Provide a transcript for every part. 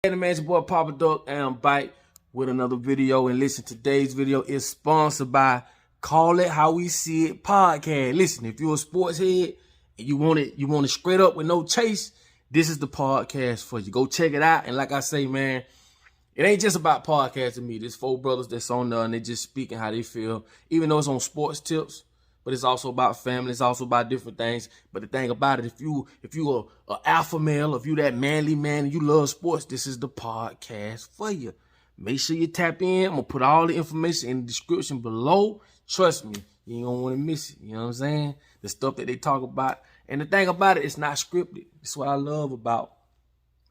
Hey, man, it's your boy Papa Duck, and I'm back with another video. And listen, today's video is sponsored by Call It How We See It podcast. Listen, if you're a sports head and you want it straight up with no chase, this is the podcast for you. Go check it out. And like I say, man, it ain't just about podcasting me. There's four brothers that's on there and they just speaking how they feel, even though it's on sports tips. But it's also about family. It's also about different things. But the thing about it, if you are an alpha male, if you that manly man and you love sports, this is the podcast for you. Make sure you tap in. I'm going to put all the information in the description below. Trust me, you ain't going to want to miss it. You know what I'm saying? The stuff that they talk about. And the thing about it, it's not scripted. That's what I love about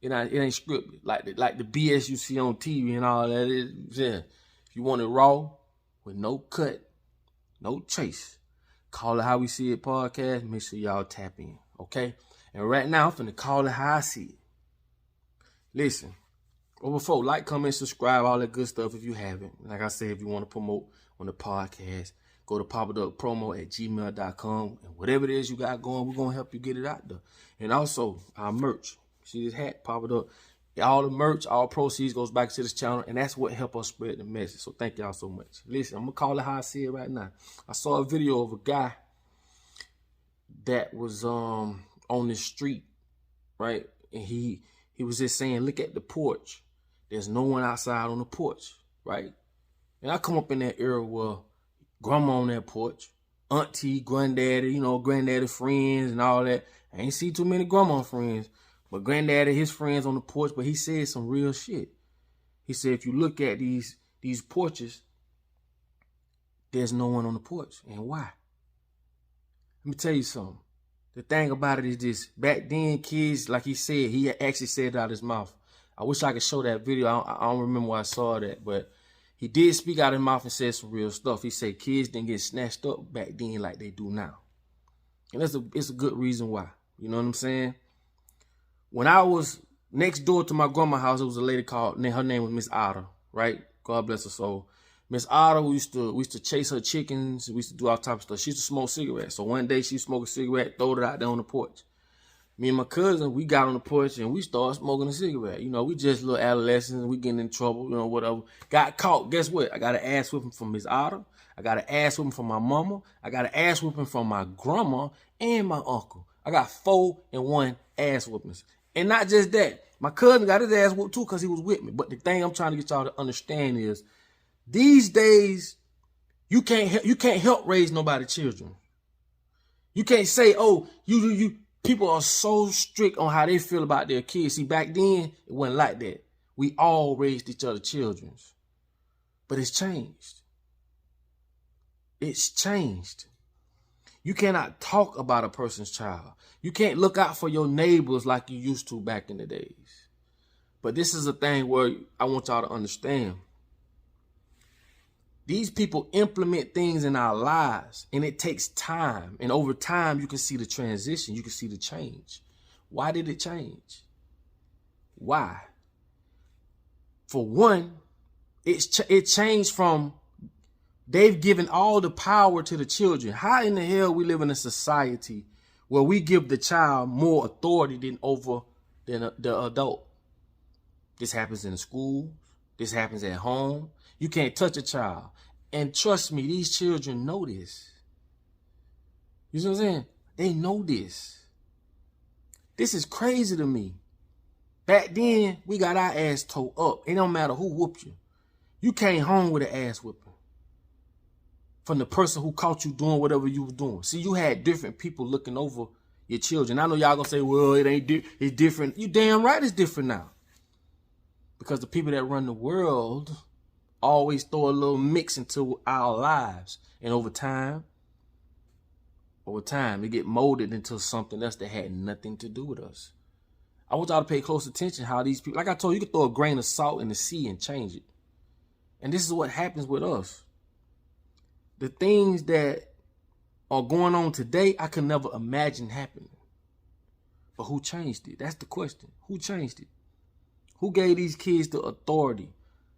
it. It ain't scripted. Like the BS you see on TV and all that. Yeah. If you want it raw, with no cut, no chase, Call It How We See It podcast. Make sure y'all tap in, okay? And right now, I'm finna call it how I see it. Listen, before, like, comment, subscribe, all that good stuff if you haven't. Like I said, if you want to promote on the podcast, go to papaduckpromo@gmail.com. And whatever it is you got going, we're going to help you get it out there. And also, our merch. See this hat, Papa Duck? All the merch, all proceeds goes back to this channel, and that's what help us spread the message. So thank y'all so much. Listen, I'm going to call it how I see it right now. I saw a video of a guy that was on the street, right? And he was just saying, look at the porch. There's no one outside on the porch, right? And I come up in that era where grandma on that porch, auntie, granddaddy, granddaddy friends and all that. I ain't see too many grandma friends. But granddaddy, his friends on the porch, but he said some real shit. He said, if you look at these porches, there's no one on the porch. And why? Let me tell you something. The thing about it is this. Back then, kids, like he said, he actually said it out of his mouth. I wish I could show that video. I don't remember where I saw that, but he did speak out of his mouth and said some real stuff. He said kids didn't get snatched up back then like they do now. And it's a good reason why. You know what I'm saying? When I was next door to my grandma's house, it was a lady called, her name was Miss Otter, right? God bless her soul. Miss Otter, we used to chase her chickens. We used to do all type of stuff. She used to smoke cigarettes. So one day she smoked a cigarette, throw it out there on the porch. Me and my cousin, we got on the porch and we started smoking a cigarette. We just little adolescents. We getting in trouble, whatever. Got caught. Guess what? I got an ass whipping from Miss Otter. I got an ass whipping from my mama. I got an ass whipping from my grandma and my uncle. I got 4 and 1 ass whippings. And not just that, my cousin got his ass whooped too because he was with me. But the thing I'm trying to get y'all to understand is, these days, you can't help raise nobody's children. You can't say, oh, people are so strict on how they feel about their kids. See, back then, it wasn't like that. We all raised each other's children. But it's changed. It's changed. You cannot talk about a person's child. You can't look out for your neighbors like you used to back in the days. But this is a thing where I want y'all to understand. These people implement things in our lives, and it takes time. And over time, you can see the transition. You can see the change. Why did it change? Why? For one, it changed from they've given all the power to the children. How in the hell we live in a society where we give the child more authority than the adult? This happens in the school. This happens at home. You can't touch a child. And trust me, these children know this. You see what I'm saying? They know this. This is crazy to me. Back then, we got our ass towed up. It don't matter who whooped you. You came home with an ass whipping from the person who caught you doing whatever you were doing. See, you had different people looking over your children. I know y'all gonna say, well, it ain't it's different. You damn right it's different now. Because the people that run the world always throw a little mix into our lives. And over time, it get molded into something else that had nothing to do with us. I want y'all to pay close attention how these people, like I told you, you can throw a grain of salt in the sea and change it. And this is what happens with us. The things that are going on today, I could never imagine happening. But who changed it? That's the question. Who changed it? Who gave these kids the authority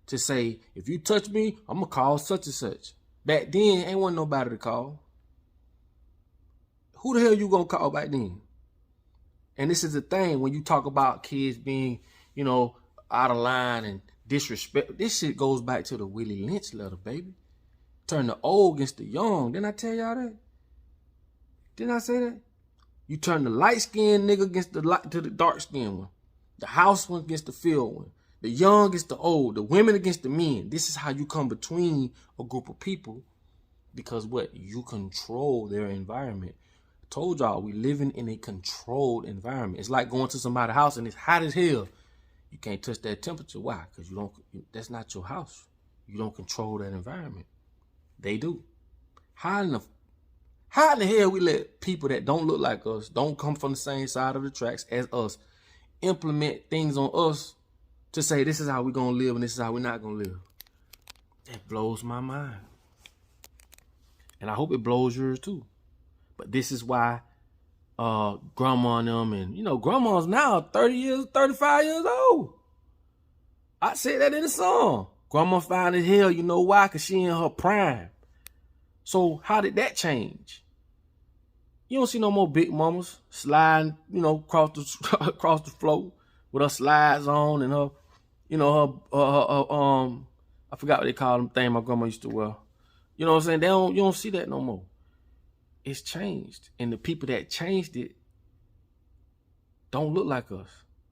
to say, if you touch me, I'm going to call such and such? Back then, ain't wasn't nobody to call. Who the hell you going to call back then? And this is the thing when you talk about kids being, out of line and disrespect. This shit goes back to the Willie Lynch letter, baby. Turn the old against the young. Didn't I tell y'all that? Didn't I say that? You turn the light-skinned nigga against the dark-skinned one. The house one against the field one. The young against the old. The women against the men. This is how you come between a group of people. Because what? You control their environment. I told y'all, we living in a controlled environment. It's like going to somebody's house and it's hot as hell. You can't touch that temperature. Why? Because that's not your house. You don't control that environment. They do. How in the hell we let people that don't look like us, don't come from the same side of the tracks as us, implement things on us to say this is how we're going to live and this is how we're not going to live? That blows my mind. And I hope it blows yours too. But this is why grandma and them, and grandma's now 30 years, 35 years old. I said that in the song. Grandma fine as hell, you know why? Because she in her prime. So how did that change? You don't see no more big mamas sliding, across the floor with her slides on and her, I forgot what they call them thing my grandma used to wear. You know what I'm saying? You don't see that no more. It's changed. And the people that changed it don't look like us.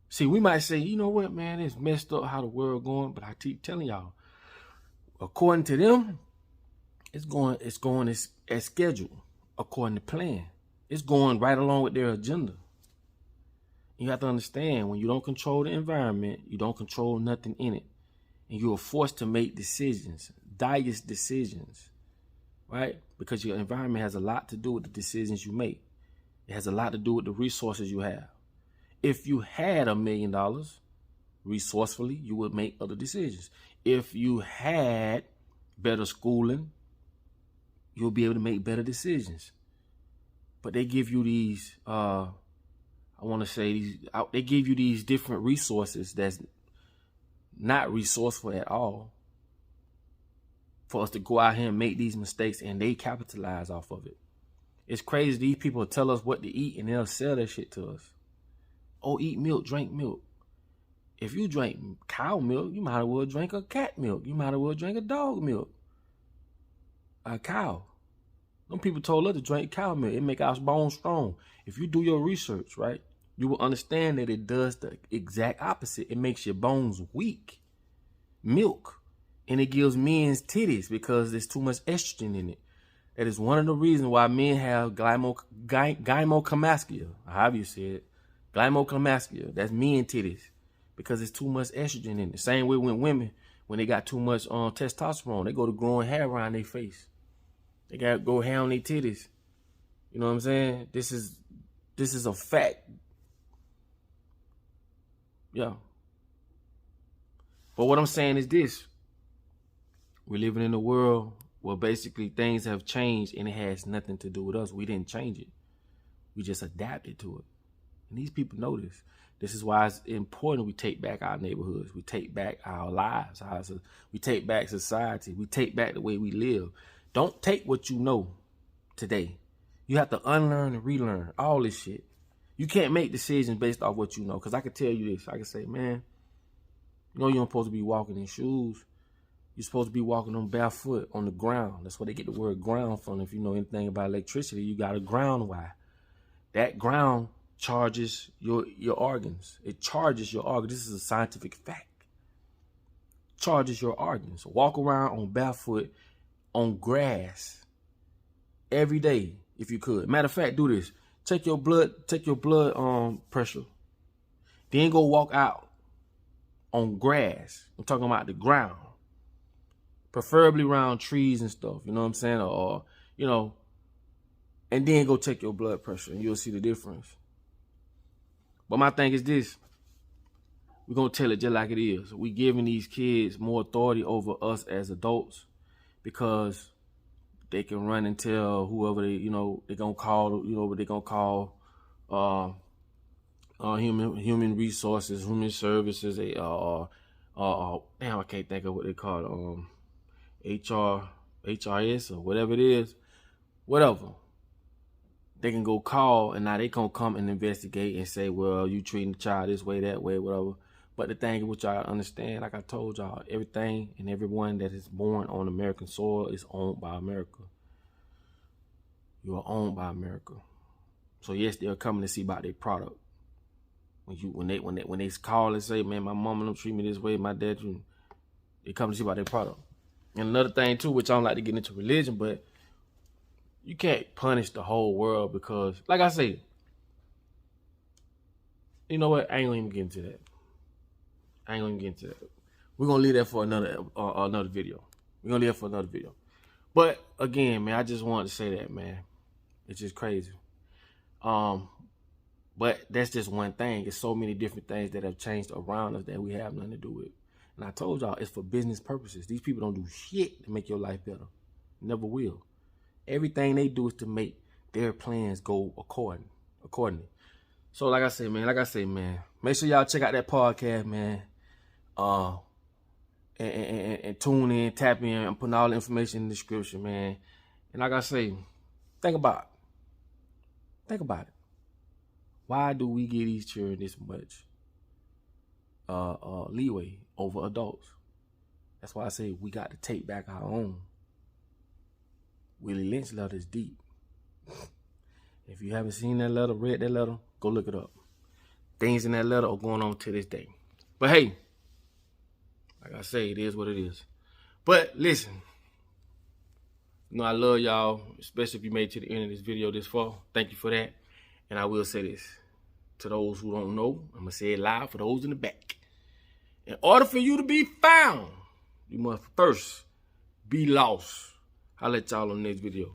See, we might say, you know what, man, it's messed up how the world going, but I keep telling y'all, according to them, it's going as scheduled, according to plan. It's going right along with their agenda. You have to understand, when you don't control the environment, you don't control nothing in it. And you are forced to make decisions, dire decisions, right? Because your environment has a lot to do with the decisions you make. It has a lot to do with the resources you have. If you had $1 million, resourcefully, you would make other decisions. If you had better schooling, you'll be able to make better decisions. But they give you these, they give you these different resources that's not resourceful at all for us to go out here and make these mistakes, and they capitalize off of it. It's crazy. These people tell us what to eat and they'll sell that shit to us. Oh, eat milk, drink milk. If you drink cow milk, you might as well drink a cat milk. You might as well drink a dog milk. A cow. Them people told us to drink cow milk. It make our bones strong. If you do your research, right, you will understand that it does the exact opposite. It makes your bones weak. Milk. And it gives men's titties because there's too much estrogen in it. That is one of the reasons why men have gynecomastia. However you say it. Gynecomastia. That's men titties. Because there's too much estrogen in it. Same way with women, when they got too much testosterone, they go to growing hair around their face. They got to go hair on their titties. You know what I'm saying? This is a fact. Yeah. But what I'm saying is this. We're living in a world where basically things have changed and it has nothing to do with us. We didn't change it. We just adapted to it. And these people know this. This is why it's important we take back our neighborhoods. We take back our lives. We take back society. We take back the way we live. Don't take what you know today. You have to unlearn and relearn all this shit. You can't make decisions based off what you know. Because I can tell you this. I can say, man, you're not supposed to be walking in shoes. You're supposed to be walking on barefoot on the ground. That's where they get the word ground from. If you know anything about electricity, you got a ground wire. That ground charges your organs. It charges your organs. This is a scientific fact. Charges your organs. Walk around on barefoot on grass every day if you could. Matter of fact, do this. Check your blood pressure. Then go walk out on grass. I'm talking about the ground. Preferably around trees and stuff, you know what I'm saying? Or and then go check your blood pressure and you'll see the difference. But my thing is this. We're going to tell it just like it is. We're giving these kids more authority over us as adults because they can run and tell whoever they're going to call, what they're going to call human resources, human services, damn, I can't think of what they call it, HRS or whatever it is, whatever. They can go call and now they gonna come and investigate and say, well, you treating the child this way, that way, whatever. But the thing is, what y'all understand, like I told y'all, everything and everyone that is born on American soil is owned by America. You are owned by America. So yes, they're coming to see about their product. When they call and say, man, my mama don't treat me this way, my dad, they come to see about their product. And another thing too, which I don't like to get into religion, but you can't punish the whole world because, like I say, you know what? I ain't gonna even get into that. We're gonna leave that for another video. But again, man, I just wanted to say that, man. It's just crazy. But that's just one thing. There's so many different things that have changed around us that we have nothing to do with. And I told y'all, it's for business purposes. These people don't do shit to make your life better. Never will. Everything they do is to make their plans go accordingly. So like I say, man, make sure y'all check out that podcast, man. And tune in, tap in. I'm putting all the information in the description, man. And like I say, think about it. Why do we give these children this much leeway over adults? That's why I say we got to take back our own. Willie Lynch letter is deep. If you haven't seen that letter, read that letter, go look it up. Things in that letter are going on to this day. But hey, like I say, it is what it is. But listen, you know I love y'all, especially if you made it to the end of this video this far. Thank you for that. And I will say this, to those who don't know, I'm going to say it loud for those in the back. In order for you to be found, you must first be lost. I'll let y'all on the next video.